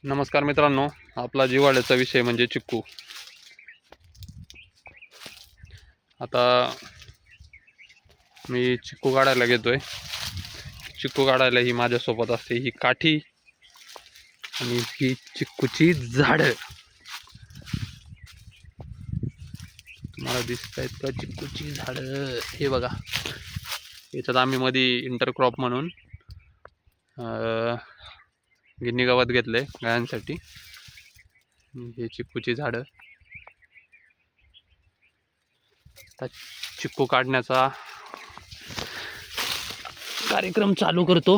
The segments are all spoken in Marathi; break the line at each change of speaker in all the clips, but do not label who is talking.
नमस्कार मित्रांनो, आपला जिव्हाळ्याचा विषय म्हणजे चिक्कू. आता मी चिक्कू काढायला घेतोय. चिक्कू काढायला ही माझ्यासोबत असते ही काठी आणि ही चिक्कूची झाडं. तुम्हाला दिसत आहेत का चिक्कूची झाडं? हे बघा, याच्यात आम्ही मध्ये इंटरक्रॉप म्हणून गिन्नी गवत घेतलंय गायांसाठी. हे चिक्कूची झाडं. चिक्कू काढण्याचा कार्यक्रम चालू करतो.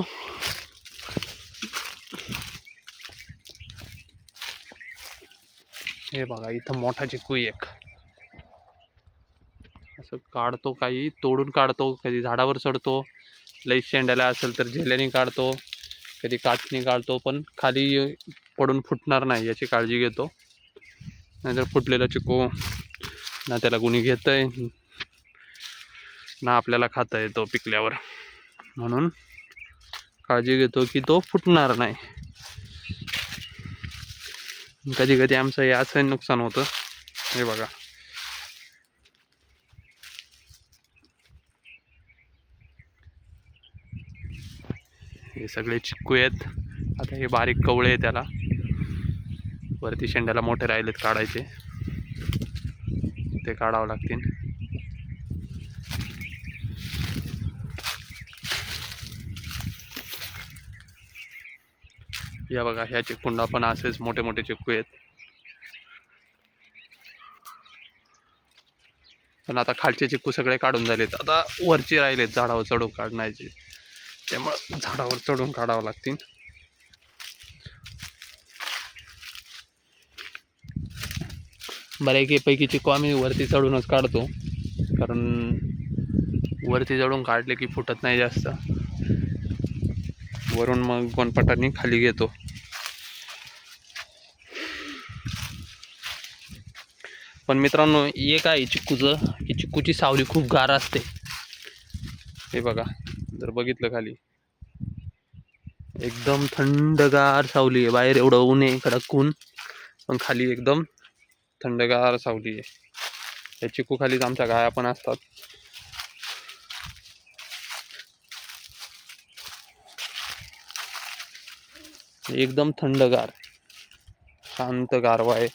हे बघा, इथं मोठा चिक्कू एक असं काढतो, काही तोडून काढतो, कधी झाडावर चढतो, लई शेंड्याला असेल तर झेल्याने काढतो, कधी काचनी काढतो, पण खाली पडून फुटणार नाही याची काळजी घेतो. नाहीतर फुटलेला चिक्कू ना त्याला कोणी घेतंय ना आपल्याला खाता येतो पिकल्यावर, म्हणून काळजी घेतो की तो फुटणार नाही. कधी कधी आमचं हे असं नुकसान होतं. हे बघा, हे सगळे चिक्कू आहेत. आता हे बारीक कवळे आहे, त्याला वरती शेंड्याला मोठे राहिलेत काढायचे, ते काढावं लागतील. या बघा, ह्या चिक्कूंना पण असेच मोठे मोठे चिक्कू आहेत. पण आता खालचे चिक्कू सगळे काढून झालेत, आता वरचे राहिलेत झाडावर चढून काढण्याचे, त्यामुळे झाडावर चढून काढावं लागतील. बऱ्यापैकी चिक्कू आम्ही वरती चढूनच काढतो, कारण वरती चढून काढले की फुटत नाही जास्त. वरून मग गोनपटाने खाली घेतो. पण मित्रांनो, एक आहे चिक्कूचं की चिक्कूची सावली खूप गार असते. हे बघा, जर बघितलं खाली एकदम थंडगार सावली आहे. बाहेर एवढं ऊन आहे, कडक ऊन, पण खाली एकदम थंडगार सावली आहे. या चिक्कू खालीच आमच्या गाया पण असतात. एकदम थंडगार शांत गारवा आहे.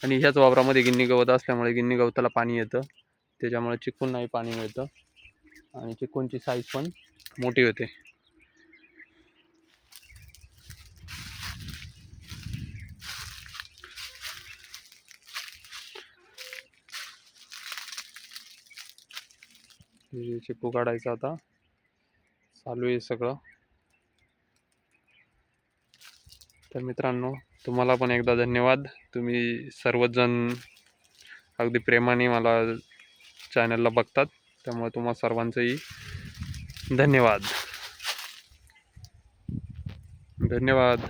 आणि ह्याच वावरामध्ये गिन्नी गवत असल्यामुळे गिन्नी गवताला पाणी येतं, त्याच्यामुळे चिक्कूंनाही पाणी मिळतं आणि चिक्कूंची साईज पण मोठी होते. चिक्कू काढायचं आता चालू आहे सगळं. तर मित्रांनो, तुम्हाला पण एकदा धन्यवाद. तुम्ही सर्वजण अगदी प्रेमाने मला चॅनलला बघतात, त्यामुळे तुम्हा सर्वांचंही धन्यवाद. धन्यवाद.